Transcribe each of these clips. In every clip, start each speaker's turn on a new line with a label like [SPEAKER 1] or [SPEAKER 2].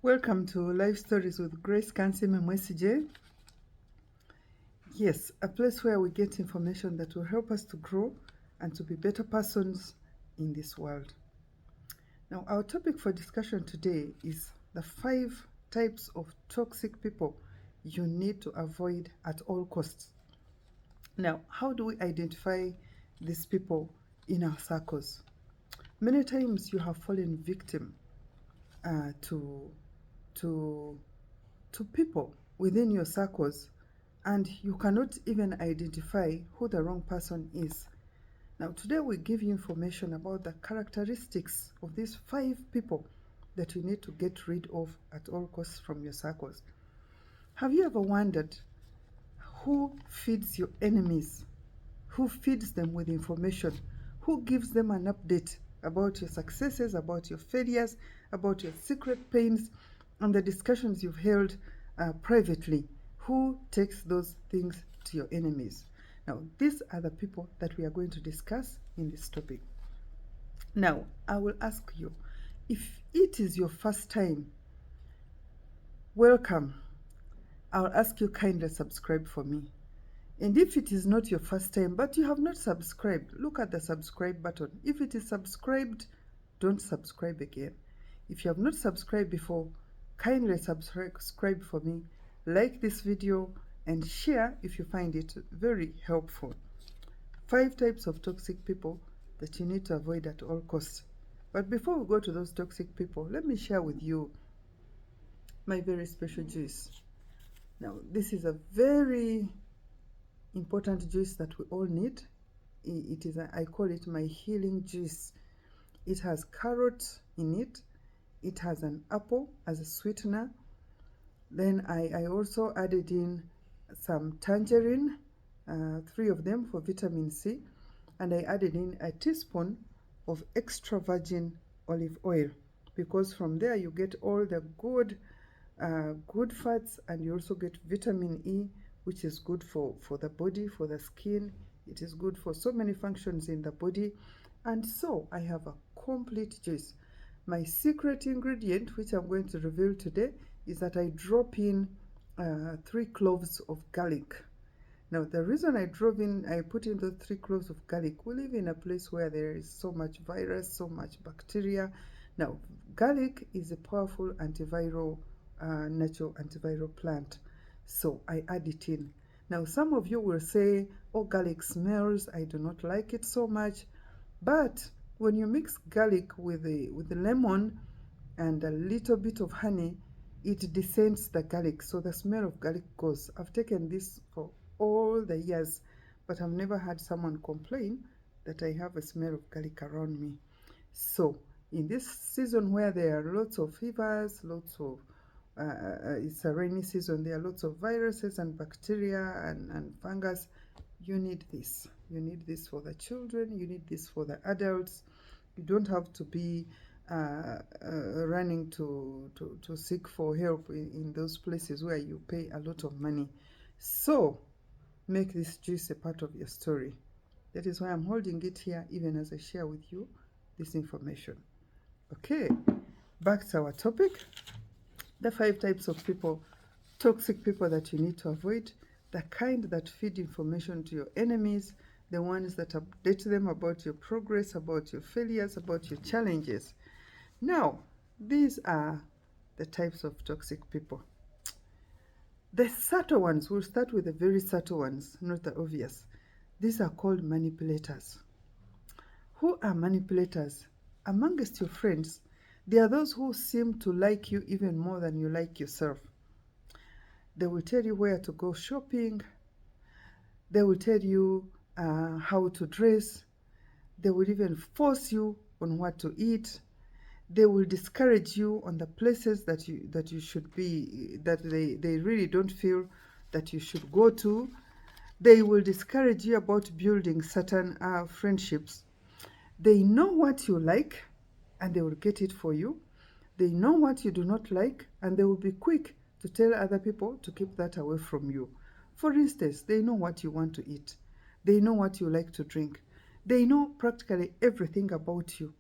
[SPEAKER 1] Welcome to Life Stories with Grace Kansiime Mwesigye. Yes, a place where we get information that will help us to grow and to be better persons in this world. Now, our topic for discussion today is the 5 types of toxic people you need to avoid at all costs. Now, how do we identify these people in our circles? Many times you have fallen victim to people within your circles, and you cannot even identify who the wrong person is. Now, today we give you information about the characteristics of these 5 people that you need to get rid of at all costs from your circles. Have you ever wondered who feeds your enemies? Who feeds them with information? Who gives them an update about your successes, about your failures, about your secret pains, and the discussions you've held privately? Who takes those things to your enemies? Now, these are the people that we are going to discuss in this topic. Now, I will ask you, if it is your first time, welcome. I'll ask you kindly subscribe for me. And if it is not your first time, but you have not subscribed, look at the subscribe button. If it is subscribed, don't subscribe again. If you have not subscribed before, kindly subscribe for me, like this video, and share if you find it very helpful. 5 types of toxic people that you need to avoid at all costs. But before we go to those toxic people, let me share with you my very special juice. Now, this is a very important juice that we all need. It is I call it my healing juice. It has carrot in it. It has an apple as a sweetener. Then I also added in some tangerine, 3 of them for vitamin C, and I added in a teaspoon of extra virgin olive oil, because from there you get all the good fats, and you also get vitamin E, which is good for the body, for the skin. It is good for so many functions in the body. And so I have a complete juice. My secret ingredient, which I'm going to reveal today, is that I drop in 3 cloves of garlic. Now, the reason I put in those 3 cloves of garlic, we live in a place where there is so much virus, so much bacteria. Now, garlic is a powerful antiviral, natural antiviral plant. So I add it in. Now, some of you will say, oh, garlic smells, I do not like it so much. But when you mix garlic with the lemon and a little bit of honey, it descends the garlic, so the smell of garlic goes. I've taken this for all the years, but I've never had someone complain that I have a smell of garlic around me. So in this season where there are lots of fevers, lots of it's a rainy season, there are lots of viruses and bacteria and fungus, you need this. You need this for the children, you need this for the adults. You don't have to be running to seek for help in those places where you pay a lot of money. So make this juice a part of your story. That is why I'm holding it here, even as I share with you this information. Okay, back to our topic. The 5 types of people, toxic people that you need to avoid. The kind that feed information to your enemies, the ones that update them about your progress, about your failures, about your challenges. Now, these are the types of toxic people. The subtle ones, we'll start with the very subtle ones, not the obvious. These are called manipulators. Who are manipulators? Amongst your friends, there are those who seem to like you even more than you like yourself. They will tell you where to go shopping. They will tell you how to dress. They will even force you on what to eat. They will discourage you on the places that you should be, that they really don't feel that you should go to. They will discourage you about building certain friendships. They know what you like, and they will get it for you. They know what you do not like, and they will be quick to tell other people to keep that away from you. For instance, they know what you want to eat. They know what you like to drink. They know practically everything about you.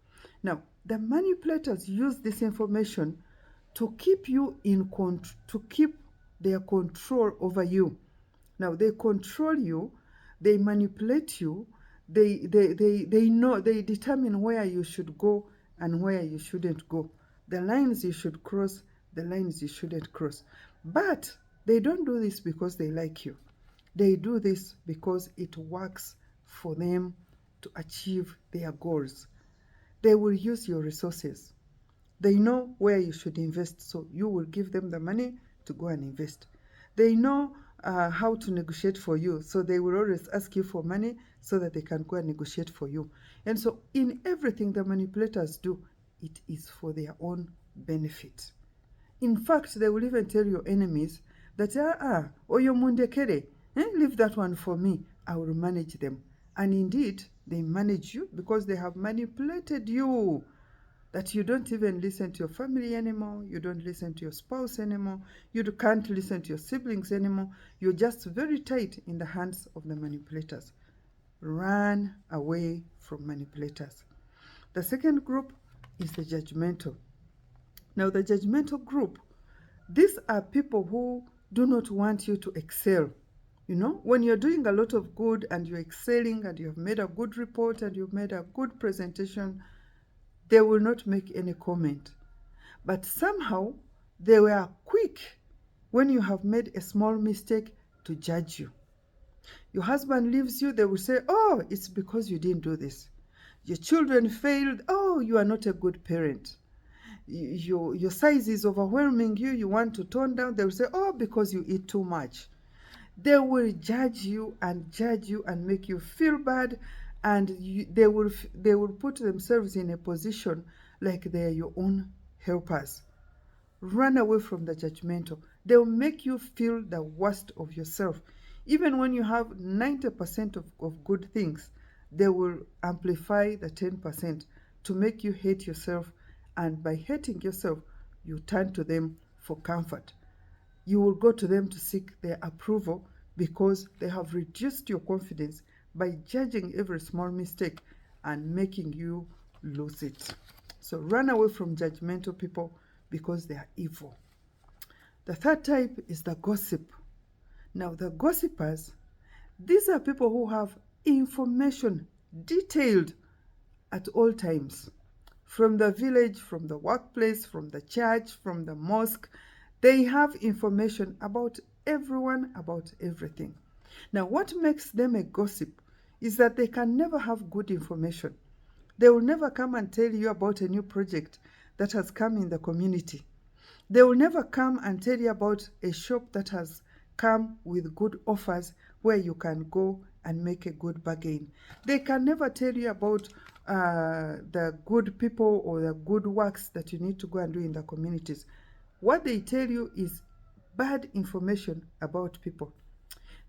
[SPEAKER 1] Now, the manipulators use this information to keep you to keep their control over you. Now they control you, they manipulate you, they know, they determine where you should go and where you shouldn't go, the lines you should cross, the lines you shouldn't cross. But they don't do this because they like you. They do this because it works for them to achieve their goals. They will use your resources. They know where you should invest, so you will give them the money to go and invest. They know how to negotiate for you, so they will always ask you for money so that they can go and negotiate for you. And so in everything the manipulators do, it is for their own benefit. In fact, they will even tell your enemies that, oyo mundekere, leave that one for me, I will manage them. And indeed, they manage you because they have manipulated you, that you don't even listen to your family anymore, you don't listen to your spouse anymore, you can't listen to your siblings anymore. You're just very tight in the hands of the manipulators. Run away from manipulators. The second group is the judgmental. Now, the judgmental group, these are people who do not want you to excel. You know, when you're doing a lot of good and you're excelling and you've made a good report and you've made a good presentation, they will not make any comment. But somehow they were quick when you have made a small mistake to judge you. Your husband leaves you, they will say, oh, it's because you didn't do this. Your children failed, oh, you are not a good parent. Your size is overwhelming you, you want to tone down, they will say, oh, because you eat too much. They will judge you and make you feel bad, and they will put themselves in a position like they are your own helpers. Run away from the judgmental. They will make you feel the worst of yourself. Even when you have 90% of good things, they will amplify the 10% to make you hate yourself, and by hating yourself, you turn to them for comfort. You will go to them to seek their approval because they have reduced your confidence by judging every small mistake and making you lose it. So run away from judgmental people because they are evil. The third type is the gossip. Now, the gossipers, these are people who have information detailed at all times. From the village, from the workplace, from the church, from the mosque, they have information about everyone, about everything. Now, what makes them a gossip is that they can never have good information. They will never come and tell you about a new project that has come in the community. They will never come and tell you about a shop that has come with good offers where you can go and make a good bargain. They can never tell you about the good people or the good works that you need to go and do in the communities. What they tell you is bad information about people.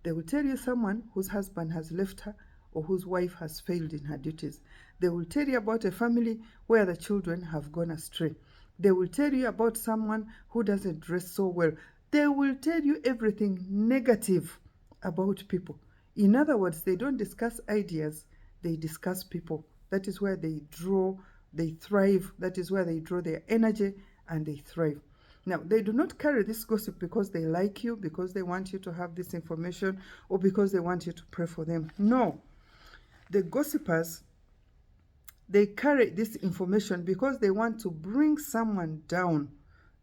[SPEAKER 1] They will tell you someone whose husband has left her or whose wife has failed in her duties. They will tell you about a family where the children have gone astray. They will tell you about someone who doesn't dress so well. They will tell you everything negative about people. In other words, they don't discuss ideas, they discuss people. That is where they thrive. That is where they draw their energy and they thrive. Now, they do not carry this gossip because they like you, because they want you to have this information, or because they want you to pray for them. No. The gossipers, they carry this information because they want to bring someone down.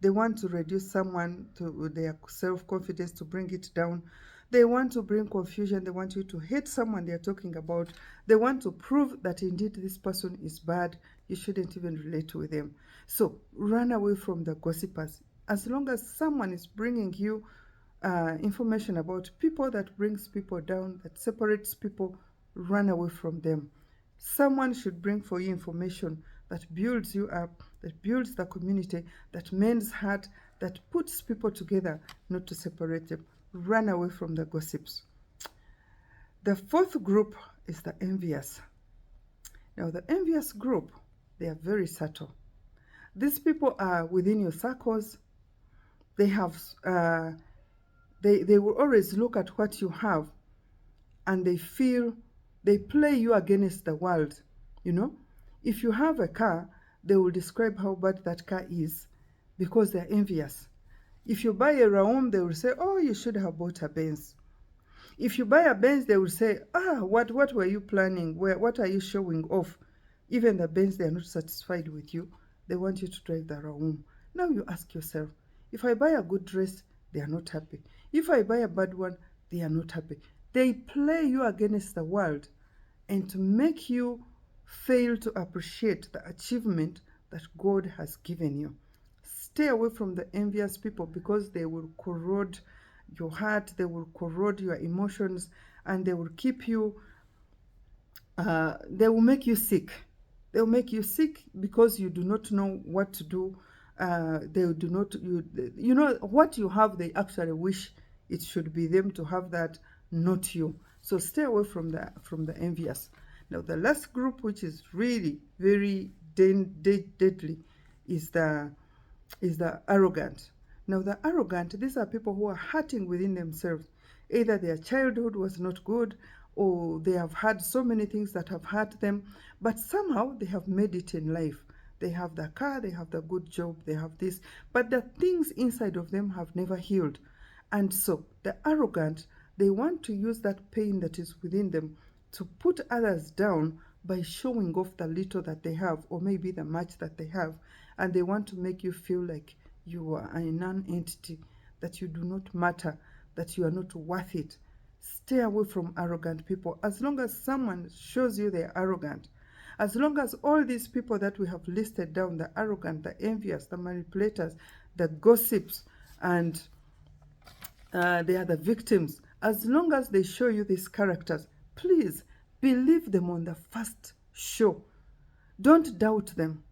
[SPEAKER 1] They want to reduce someone to their self-confidence, to bring it down. They want to bring confusion. They want you to hate someone they're talking about. They want to prove that indeed this person is bad. You shouldn't even relate with them. So run away from the gossipers. As long as someone is bringing you information about people that brings people down, that separates people, run away from them. Someone should bring for you information that builds you up, that builds the community, that mends heart, that puts people together, not to separate them. Run away from the gossips. The fourth group is the envious. Now, the envious group, they are very subtle. These people are within your circles. They have, they will always look at what you have, and they play you against the world. You know, if you have a car, they will describe how bad that car is. because they're envious. If you buy a Raum, they will say, oh, you should have bought a Benz. If you buy a Benz, they will say, what were you planning? What are you showing off? Even the Benz, they are not satisfied with you. They want you to drive the Raum. Now you ask yourself, if I buy a good dress, they are not happy. If I buy a bad one, they are not happy. They play you against the world, and to make you fail to appreciate the achievement that God has given you. Stay away from the envious people, because they will corrode your heart, they will corrode your emotions, and they will keep you, they will make you sick. They will make you sick because you do not know what to do. They do not, you know, what you have, they actually wish it should be them to have that, not you. So stay away from the envious. Now, the last group, which is really very deadly, is the arrogant. Now, the arrogant, these are people who are hurting within themselves. Either their childhood was not good, or they have had so many things that have hurt them, but somehow they have made it in life. They have the car, they have the good job, they have this, but the things inside of them have never healed. And so the arrogant, they want to use that pain that is within them to put others down by showing off the little that they have, or maybe the much that they have, and they want to make you feel like you are a non-entity, that you do not matter, that you are not worth it. Stay away from arrogant people. As long as someone shows you they're arrogant, as long as all these people that we have listed down, the arrogant, the envious, the manipulators, the gossips, and they are the victims, as long as they show you these characters, please believe them on the first show. Don't doubt them.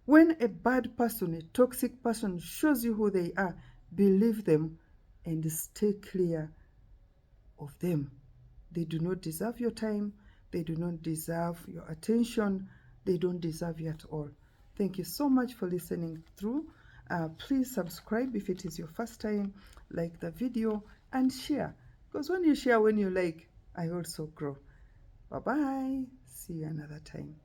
[SPEAKER 1] When a bad person, a toxic person shows you who they are, believe them and stay clear of them. They do not deserve your time. They do not deserve your attention. They don't deserve you at all. Thank you so much for listening through. Please subscribe if it is your first time, like the video, and share. Because when you share, when you like, I also grow. Bye-bye. See you another time.